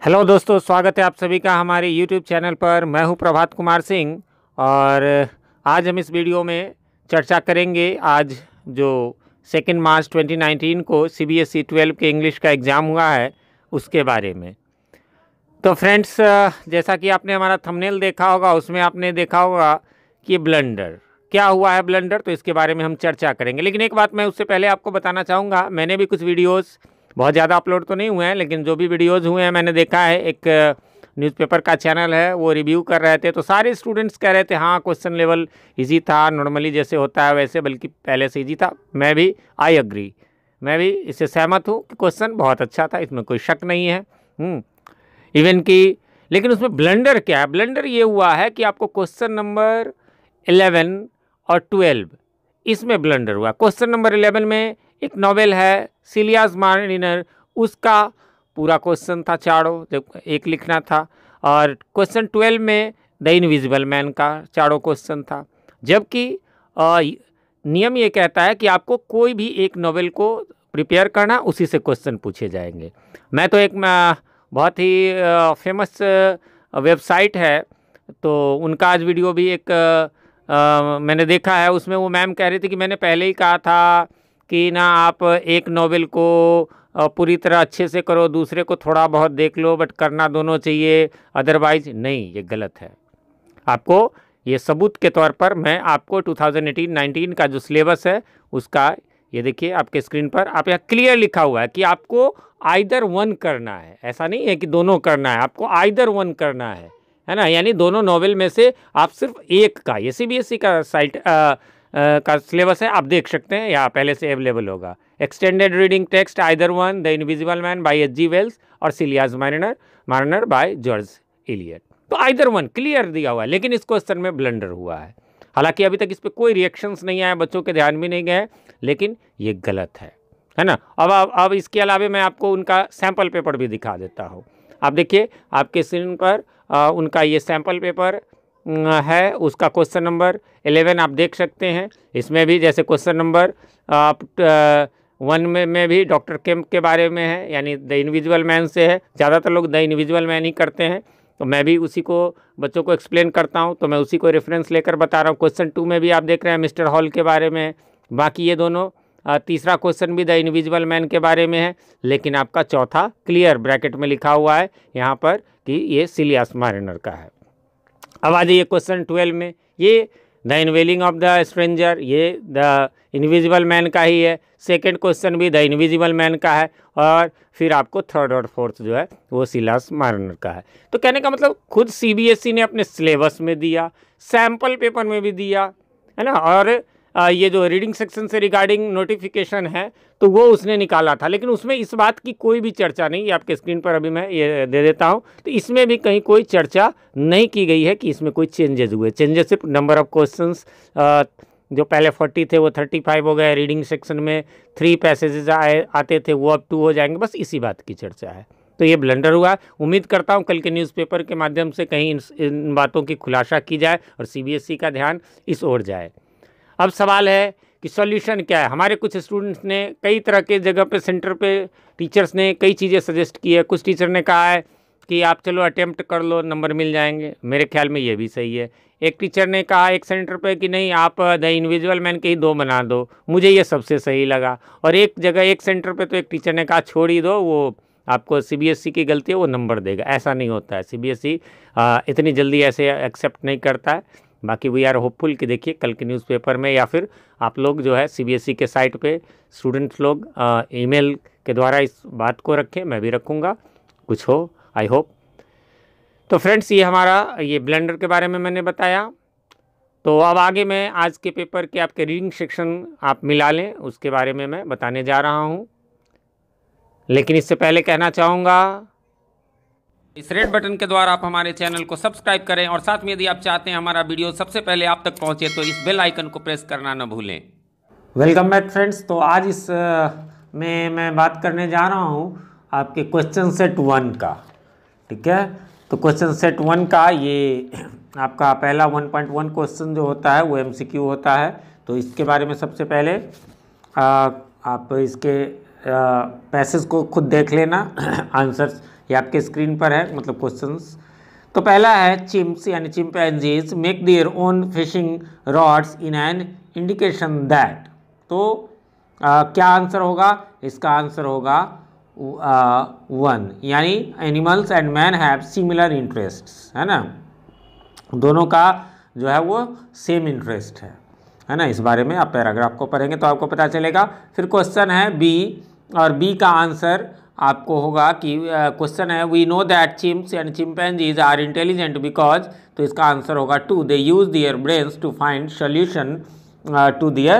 Hello दोस्तों, स्वागत है आप सभी का हमारे YouTube चैनल पर। मैं हूं प्रभात कुमार सिंह और आज हम इस वीडियो में चर्चा करेंगे आज जो 2 मार्च 2019 को CBSE 12 के इंग्लिश का एग्ज़ाम हुआ है उसके बारे में। तो फ्रेंड्स, जैसा कि आपने हमारा थंबनेल देखा होगा, उसमें आपने देखा होगा कि ब्लंडर क्या हुआ है। ब्लंडर तो इसके बारे में हम चर्चा करेंगे, लेकिन एक बात मैं उससे पहले आपको बताना चाहूँगा। मैंने भी कुछ वीडियोज़ बहुत ज़्यादा अपलोड तो नहीं हुए हैं, लेकिन जो भी वीडियोज़ हुए हैं मैंने देखा है। एक न्यूज़पेपर का चैनल है, वो रिव्यू कर रहे थे, तो सारे स्टूडेंट्स कह रहे थे हाँ क्वेश्चन लेवल इजी था, नॉर्मली जैसे होता है वैसे, बल्कि पहले से इजी था। मैं भी आई एग्री, मैं भी इससे सहमत हूँ कि क्वेश्चन बहुत अच्छा था, इसमें कोई शक नहीं है। इवन कि लेकिन उसमें ब्लंडर क्या है? ब्लंडर ये हुआ है कि आपको क्वेश्चन नंबर 11 और 12 इसमें ब्लंडर हुआ। क्वेश्चन नंबर 11 में एक नॉवेल है सिलियास मार्निनर, उसका पूरा क्वेश्चन था चारों, जब एक लिखना था। और क्वेश्चन 12 में द इनविजिबल मैन का चारों क्वेश्चन था। जबकि नियम ये कहता है कि आपको कोई भी एक नॉवेल को प्रिपेयर करना, उसी से क्वेश्चन पूछे जाएंगे। मैं तो एक बहुत ही फेमस वेबसाइट है, तो उनका आज वीडियो भी एक मैंने देखा है। उसमें वो मैम कह रही थी कि मैंने पहले ही कहा था कि ना आप एक नॉवेल को पूरी तरह अच्छे से करो, दूसरे को थोड़ा बहुत देख लो, बट करना दोनों चाहिए, अदरवाइज नहीं, ये गलत है। आपको ये सबूत के तौर पर मैं आपको 2018-19 का जो सिलेबस है उसका, ये देखिए आपके स्क्रीन पर, आप यहाँ क्लियर लिखा हुआ है कि आपको आइदर वन करना है। ऐसा नहीं है कि दोनों करना है, आपको आइदर वन करना है ना। यानी दोनों नॉवेल में से आप सिर्फ एक का, ये CBSE का साइट का सिलेबस है, आप देख सकते हैं, या पहले से अवेलेबल होगा। Extended reading text either one, the invisible man by H.G. Wells और Silas Marner by George Eliot. तो आइदर वन क्लियर दिया हुआ है, लेकिन इस क्वेश्चन में ब्लंडर हुआ है। हालांकि अभी तक इस पर कोई रिएक्शंस नहीं आए, बच्चों के ध्यान भी नहीं गए, लेकिन ये गलत है ना। अब इसके अलावा मैं आपको उनका सैम्पल पेपर भी दिखा देता हूँ। आप देखिए आपके स्क्रीन पर उनका ये सैम्पल पेपर है, उसका क्वेश्चन नंबर 11 आप देख सकते हैं। इसमें भी जैसे क्वेश्चन नंबर 1 में भी डॉक्टर केम्प के बारे में है, यानी द इनविजिबल मैन से है। ज़्यादातर लोग द इनविजिबल मैन ही करते हैं, तो मैं भी उसी को बच्चों को एक्सप्लेन करता हूं, तो मैं उसी को रेफरेंस लेकर बता रहा हूं। क्वेश्चन 2 में भी आप देख रहे हैं मिस्टर हॉल के बारे में। बाकी ये दोनों, तीसरा क्वेश्चन भी द इनविजिबल मैन के बारे में है, लेकिन आपका चौथा क्लियर ब्रैकेट में लिखा हुआ है यहाँ पर कि ये सिलियास मार्निनर का है। अब आ जाइए क्वेश्चन 12 में, ये द इनवेलिंग ऑफ द स्ट्रेंजर, ये द इनविजिबल मैन का ही है। सेकंड क्वेश्चन भी द इनविजिबल मैन का है, और फिर आपको थर्ड और फोर्थ जो है वो सिलियास मार्निनर का है। तो कहने का मतलब खुद CBSE ने अपने सिलेबस में दिया, सैम्पल पेपर में भी दिया, है ना। और ये जो रीडिंग सेक्शन से रिगार्डिंग नोटिफिकेशन है, तो वो उसने निकाला था, लेकिन उसमें इस बात की कोई भी चर्चा नहीं। ये आपके स्क्रीन पर अभी मैं ये दे देता हूँ, तो इसमें भी कहीं कोई चर्चा नहीं की गई है कि इसमें कोई चेंजेस हुए। चेंजेस सिर्फ नंबर ऑफ क्वेश्चंस, जो पहले 40 थे वो 35 हो गए। रीडिंग सेक्शन में 3 पैसेजेस आते थे, वो अब 2 हो जाएंगे, बस इसी बात की चर्चा है। तो ये ब्लंडर हुआ। उम्मीद करता हूँ कल के न्यूज़पेपर के माध्यम से कहीं इन बातों की खुलासा की जाए और CBSE का ध्यान इस ओर जाए। अब सवाल है कि सॉल्यूशन क्या है। हमारे कुछ स्टूडेंट्स ने कई तरह के जगह पे, सेंटर पे टीचर्स ने कई चीज़ें सजेस्ट की है। कुछ टीचर ने कहा है कि आप चलो अटेम्प्ट कर लो, नंबर मिल जाएंगे। मेरे ख्याल में ये भी सही है। एक टीचर ने कहा एक सेंटर पे कि नहीं, आप द इनविजिबल मैन के ही 2 बना दो। मुझे ये सबसे सही लगा। और एक जगह एक सेंटर पे तो एक टीचर ने कहा छोड़ ही दो, वो आपको CBSE की गलती है, वो नंबर देगा। ऐसा नहीं होता है, CBSE इतनी जल्दी ऐसे एक्सेप्ट नहीं करता है। बाकी वी आर होपफुल कि देखिए कल के न्यूज़पेपर में, या फिर आप लोग जो है CBSE के साइट पे स्टूडेंट्स लोग ईमेल के द्वारा इस बात को रखें, मैं भी रखूँगा, कुछ हो, आई होप। तो फ्रेंड्स, ये हमारा ये ब्लंडर के बारे में मैंने बताया। तो अब आगे मैं आज के पेपर के आपके रीडिंग सेक्शन आप मिला लें, उसके बारे में मैं बताने जा रहा हूँ। लेकिन इससे पहले कहना चाहूँगा, इस रेड बटन के द्वारा आप हमारे चैनल को सब्सक्राइब करें, और साथ में यदि आप चाहते हैं हमारा वीडियो सबसे पहले आप तक पहुंचे तो इस बेल आइकन को प्रेस करना न भूलें। Welcome back friends. तो आज इस में मैं बात करने जा रहा हूं आपके क्वेश्चन सेट 1 का, ठीक है। तो क्वेश्चन सेट 1 का ये आपका पहला 1.1 क्वेश्चन जो होता है वो MCQ होता है। तो इसके बारे में सबसे पहले आप इसके पैसेज को खुद देख लेना, आंसर्स ये आपके स्क्रीन पर है, मतलब क्वेश्चंस। तो पहला है चिम्प्स यानी chimpanzees make their own fishing rods in an indication that. तो क्या आंसर होगा? इसका आंसर होगा 1, यानी animals and man have similar interests, है ना, दोनों का जो है वो सेम इंटरेस्ट है ना। इस बारे में आप पैराग्राफ को पढ़ेंगे तो आपको पता चलेगा। फिर क्वेश्चन है बी, और बी का आंसर आपको होगा कि क्वेश्चन है we know that chimps and chimpanzees are intelligent because, तो इसका आंसर होगा 2, they use their brains to find solution to their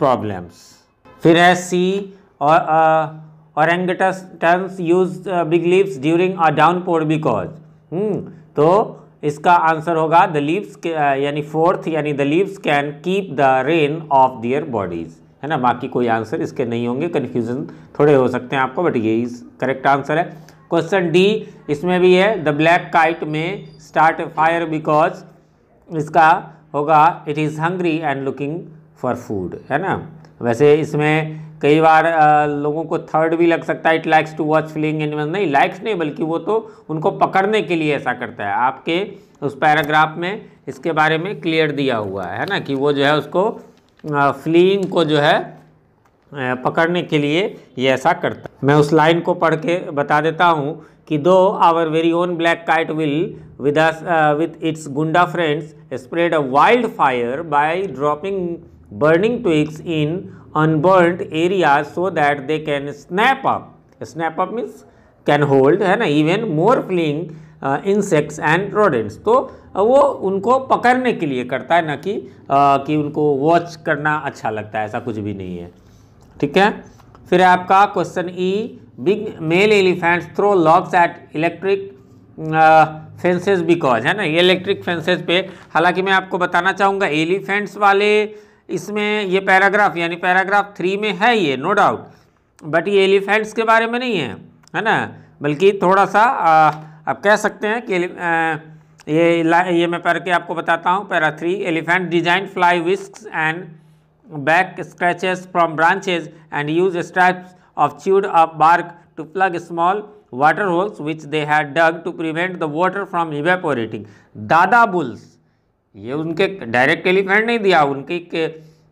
problems. फिर है सी, orangutan's use big leaves during a downpour because, तो इसका आंसर होगा द लीव्स, यानी 4th, यानी the leaves can keep the rain of their bodies, है ना। बाकी कोई आंसर इसके नहीं होंगे, कन्फ्यूजन थोड़े हो सकते हैं आपको, बट यही करेक्ट आंसर है। क्वेश्चन डी, इसमें भी है द ब्लैक काइट में स्टार्ट ए फायर बिकॉज, इसका होगा it is hungry and looking for food, है ना। वैसे इसमें कई बार लोगों को थर्ड भी लग सकता है, it likes to watch flying animal, नहीं लाइक्स नहीं, बल्कि वो तो उनको पकड़ने के लिए ऐसा करता है। आपके उस पैराग्राफ में इसके बारे में क्लियर दिया हुआ है ना, कि वो जो है उसको फ्लिंग को जो है पकड़ने के लिए ये ऐसा करता है। मैं उस लाइन को पढ़ के बता देता हूँ कि though our very own black kite will with its goonda friends spread a wild fire by dropping burning twigs in unburnt areas so that they can snap up means can hold, है ना, even more fleeing insects and rodents। तो वो उनको पकड़ने के लिए करता है, ना कि उनको वॉच करना अच्छा लगता है, ऐसा कुछ भी नहीं है, ठीक है। फिर आपका question E, big male elephants throw logs at electric fences because, है ना, ये इलेक्ट्रिक फेंसेस पे, हालांकि मैं आपको बताना चाहूँगा एलिफेंट्स वाले इसमें ये पैराग्राफ यानी पैराग्राफ 3 में है ये, नो डाउट, बट ये एलिफेंट्स के बारे में नहीं है ना, बल्कि थोड़ा सा आप कह सकते हैं कि ये मैं पढ़ के आपको बताता हूँ। Para 3, elephant design fly whisks and back scratches from branches and use straps of chewed up bark to plug small water holes which they had dug to prevent the water from evaporating. दादा bulls, ये उनके direct elephant नहीं दिया, उनकी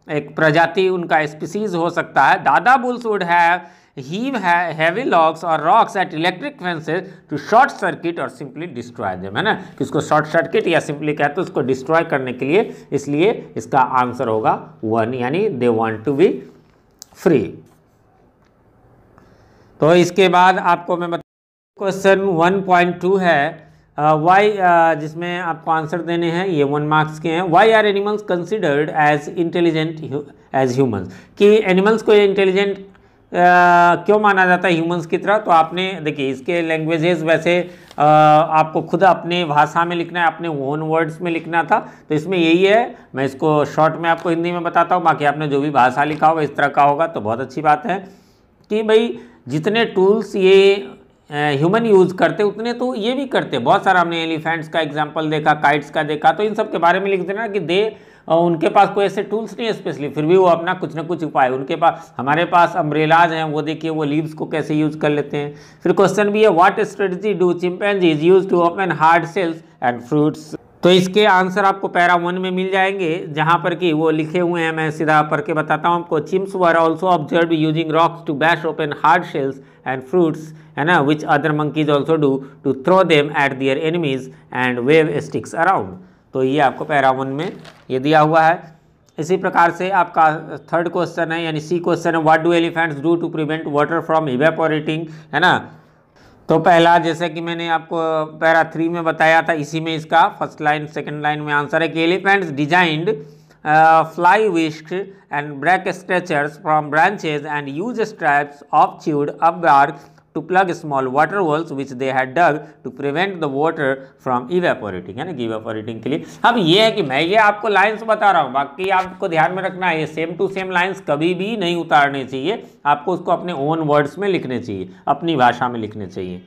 एक प्रजाति, उनका species हो सकता है। दादा bulls would have heave heavy logs और rocks at electric fences to short circuit और सिंपली डिस्ट्रॉय देम, है ना, कि उसको शॉर्ट सर्किट या सिंपली कहते हैं उसको डिस्ट्रॉय करने के लिए, इसलिए इसका आंसर होगा 1, यानी they want to be free. तो इसके बाद आपको मैं क्वेश्चन 1.2 है वाई, जिसमें आपको आंसर देने हैं, ये 1 मार्क्स के हैं। Why are animals considered as intelligent as humans, कि एनिमल्स को इंटेलिजेंट क्यों माना जाता है ह्यूमंस की तरह। तो आपने देखिए इसके लैंग्वेजेस वैसे आपको खुद अपने भाषा में लिखना है, अपने ओन वर्ड्स में लिखना था, तो इसमें यही है। मैं इसको शॉर्ट में आपको हिंदी में बताता हूँ, बाकी आपने जो भी भाषा लिखा होगा इस तरह का होगा तो बहुत अच्छी बात है कि भाई जितने टूल्स ये ह्यूमन यूज़ करते उतने तो ये भी करते। बहुत सारा हमने एलिफेंट्स का एग्जांपल देखा, काइट्स का देखा, तो इन सब के बारे में लिख देना कि उनके पास कोई ऐसे टूल्स नहीं है स्पेशली, फिर भी वो अपना कुछ ना कुछ उपाय उनके पास। हमारे पास अम्ब्रेलाज हैं, वो देखिए वो लीव्स को कैसे यूज़ कर लेते हैं। फिर क्वेश्चन भी है what strategy do chimpanzees use to open hard shells and fruits. तो इसके आंसर आपको पैरा 1 में मिल जाएंगे, जहाँ पर कि वो लिखे हुए हैं, मैं सीधा पढ़ के बताता हूँ आपको। Chimps were also observe using rocks to bash open hard shells and fruits, है ना, which other monkeys also do to throw them at their enemies and wave sticks around. तो ये आपको पैरा 1 में ये दिया हुआ है। इसी प्रकार से आपका थर्ड क्वेश्चन है, यानी सी क्वेश्चन है what do elephants do to prevent water from evaporating, है ना। तो पहला, जैसे कि मैंने आपको पैरा 3 में बताया था, इसी में इसका फर्स्ट लाइन सेकंड लाइन में आंसर है कि elephants designed fly whisk and break stretchers from branches and use straps of chewed up bark to plug small water holes which they had dug to prevent the water from evaporating, है ना, कि evaporating के लिए। अब ये है कि मैं ये आपको लाइंस बता रहा हूँ, बाकी आपको ध्यान में रखना है ये सेम टू सेम लाइंस कभी भी नहीं उतारने चाहिए, आपको उसको अपने ओन वर्ड्स में लिखने चाहिए, अपनी भाषा में लिखने चाहिए।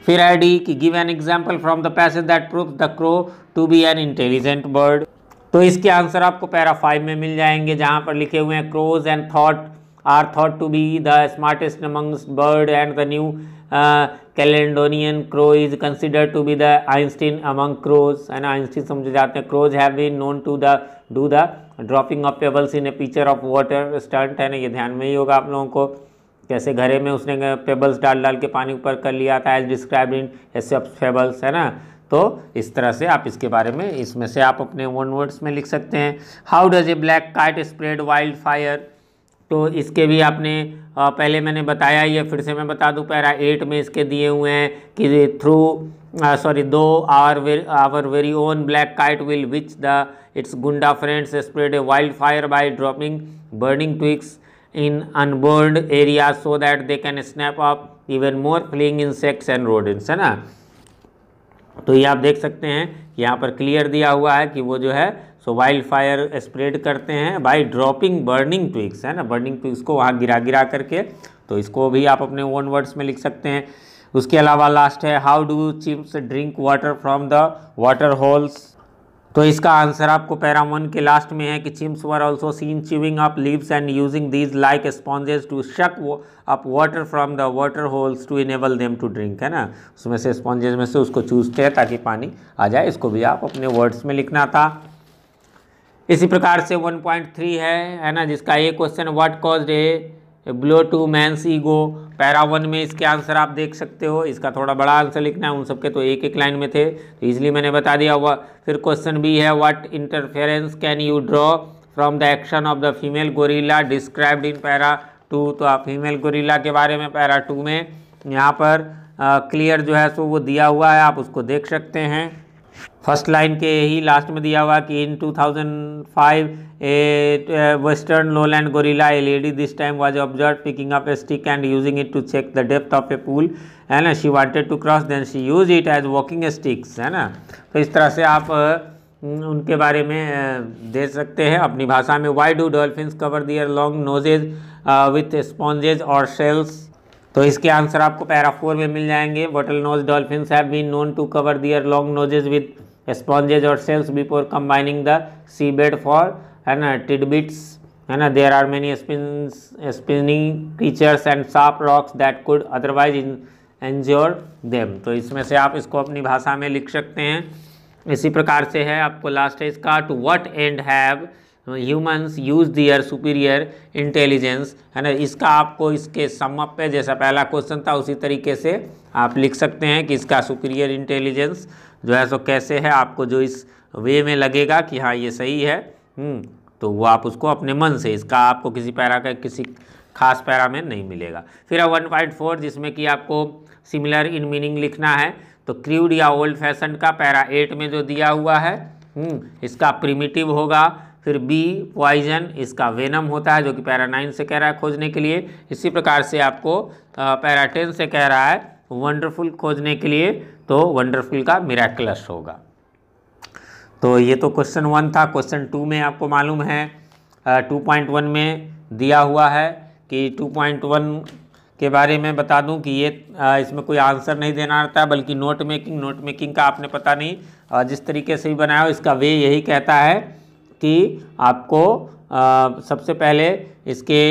फिर है डी कि give an example from the passage that proves the crow to be an intelligent bird. तो इसके आंसर आपको पैरा 5 में मिल जाएंगे, जहाँ पर लिखे हुए हैं crows and thought are thought to be the smartest amongst bird and the new Caledonian crow is considered to be the Einstein among crows, है ना, आइंस्टीन समझे जाते हैं। Crows have been known to do the dropping of pebbles in a picture of water stunt, है ना, ये ध्यान में ही होगा आप लोगों को, कैसे घरे में उसने पेबल्स डाल के पानी ऊपर कर लिया था, एज डिस्क्राइब्ड इन एसेप्स फेबल्स, है ना। तो इस तरह से आप इसके बारे में इसमें से आप अपने वन वर्ड्स में लिख सकते हैं। How does a black kite spread wild fire, तो इसके भी आपने पहले मैंने बताया, ये फिर से मैं बता दूं, पैरा 8 में इसके दिए हुए हैं कि though our very own black kite will which the its goonda friends spread a wild fire by dropping burning twigs in unburned areas so that they can snap up even more fleeing insects and rodents, है ना। तो ये आप देख सकते हैं यहाँ पर क्लियर दिया हुआ है कि वो जो है सो वाइल्ड फायर स्प्रेड करते हैं बाय ड्रॉपिंग बर्निंग ट्विग्स, है ना, बर्निंग ट्विग्स को वहाँ गिरा करके, तो इसको भी आप अपने ओन वर्ड्स में लिख सकते हैं। उसके अलावा लास्ट है how do chimps drink water from the water holes, तो इसका आंसर आपको पैरा 1 के लास्ट में है कि chimps were also seen chewing up leaves and using these like sponges to suck up water from the water holes to enable them to drink, है ना, उसमें से स्पॉन्जेस में से उसको चूसते हैं ताकि पानी आ जाए। इसको भी आप अपने वर्ड्स में लिखना था। इसी प्रकार से 1.3 है ना, जिसका ये question what caused a blow to man's ego, para 1 में इसके आंसर आप देख सकते हो। इसका थोड़ा बड़ा आंसर लिखना है, उन सबके तो एक लाइन में थे तो इसलिए मैंने बता दिया हुआ। फिर क्वेश्चन बी है what interference can you draw from the action of the female gorilla described in para 2, तो आप फीमेल गोरिल्ला के बारे में पैरा 2 में यहाँ पर क्लियर जो है सो वो दिया हुआ है, आप उसको देख सकते हैं। फर्स्ट लाइन के ही लास्ट में दिया हुआ कि in 2005 a western lowland gorilla a lady this time was observe picking up a stick and using it to check the depth of a pool, है ना, she wanted to cross then she use it as walking sticks, है ना। तो इस तरह से आप उनके बारे में दे सकते हैं अपनी भाषा में। Why do dolphins cover their long noses with sponges और शेल्स, तो इसके आंसर आपको पैरा 4 में मिल जाएंगे। Bottle nose dolphins have been known to cover their long noses with sponges और shells before combining the sea bed for, है ना, टिडबिट्स, है ना, there are many spinning creatures and sharp rocks that could otherwise injure them, तो इसमें से आप इसको अपनी भाषा में लिख सकते हैं। इसी प्रकार से है आपको लास्ट है इसका, to what end have humans use their superior intelligence, है ना, इसका आपको इसके समअप पे जैसा पहला क्वेश्चन था उसी तरीके से आप लिख सकते हैं कि इसका सुपीरियर इंटेलिजेंस जो है सो कैसे है, आपको जो इस वे में लगेगा कि हाँ ये सही है, तो वो आप उसको अपने मन से, इसका आपको किसी पैरा का किसी खास पैरा में नहीं मिलेगा। फिर 1.4 जिसमें कि आपको सिमिलर इन मीनिंग लिखना है, तो क्रूड या ओल्ड फैशन का पैरा 8 में जो दिया हुआ है इसका प्रिमिटिव होगा। फिर बी पॉइजन, इसका वेनम होता है जो कि पैरा 9 से कह रहा है खोजने के लिए। इसी प्रकार से आपको पैरा 10 से कह रहा है वंडरफुल खोजने के लिए, तो वंडरफुल का मिराकुलस होगा। तो ये तो क्वेश्चन 1 था। क्वेश्चन 2 में आपको मालूम है 2.1 में दिया हुआ है कि 2.1 के बारे में बता दूं कि ये इसमें कोई आंसर नहीं देना रहता है बल्कि नोट मेकिंग का आपने पता नहीं जिस तरीके से ही बनाया हो, इसका वे यही कहता है कि आपको सबसे पहले इसके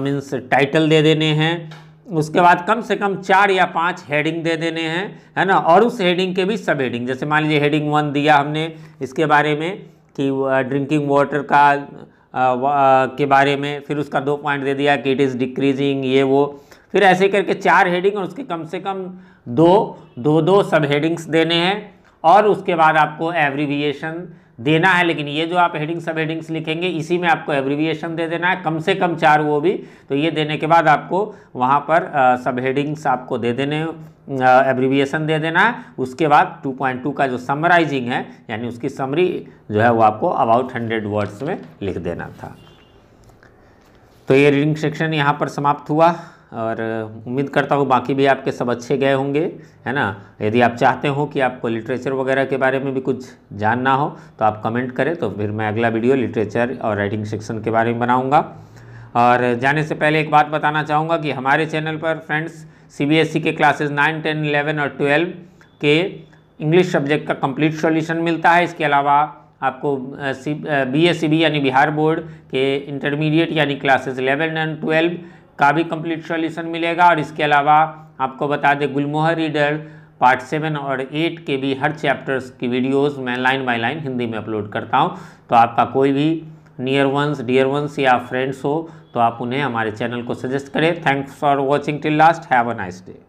मीन्स टाइटल दे देने हैं, उसके बाद कम से कम 4 या 5 हेडिंग दे देने हैं, है ना, और उस हेडिंग के भी सब हेडिंग, जैसे मान लीजिए हेडिंग 1 दिया हमने इसके बारे में कि ड्रिंकिंग वाटर का के बारे में, फिर उसका 2 पॉइंट दे दिया कि इट इज़ डिक्रीजिंग ये वो, फिर ऐसे करके 4 हेडिंग और उसके कम से कम दो सब हेडिंग्स देने हैं और उसके बाद आपको एब्रीविएशन देना है। लेकिन ये जो आप हेडिंग सब हेडिंग्स लिखेंगे इसी में आपको एब्रीविएशन दे देना है, कम से कम 4 वो भी। तो ये देने के बाद आपको वहाँ पर सब हेडिंग्स आपको दे देने, एब्रीविएशन दे देना है। उसके बाद 2.2 का जो समराइजिंग है यानी उसकी समरी जो है वो आपको अबाउट 100 वर्ड्स में लिख देना था। तो ये रीडिंग सेक्शन यहाँ पर समाप्त हुआ और उम्मीद करता हूँ बाकी भी आपके सब अच्छे गए होंगे, है ना। यदि आप चाहते हो कि आपको लिटरेचर वगैरह के बारे में भी कुछ जानना हो तो आप कमेंट करें, तो फिर मैं अगला वीडियो लिटरेचर और राइटिंग सेक्शन के बारे में बनाऊँगा। और जाने से पहले एक बात बताना चाहूँगा कि हमारे चैनल पर फ्रेंड्स CBSE के क्लासेस 9, 10, 11 और 12 के इंग्लिश सब्जेक्ट का कंप्लीट सॉल्यूशन मिलता है। इसके अलावा आपको BSCB यानी बिहार बोर्ड के इंटरमीडिएट यानी क्लासेस 11 एंड 12 का भी कंप्लीट सॉल्यूशन मिलेगा। और इसके अलावा आपको बता दें गुलमोहर रीडर पार्ट 7 और 8 के भी हर चैप्टर्स की वीडियोस मैं लाइन बाय लाइन हिंदी में अपलोड करता हूं। तो आपका कोई भी नियर वंस, डियर वंस या फ्रेंड्स हो तो आप उन्हें हमारे चैनल को सजेस्ट करें। Thanks for watching till last. Have a nice day.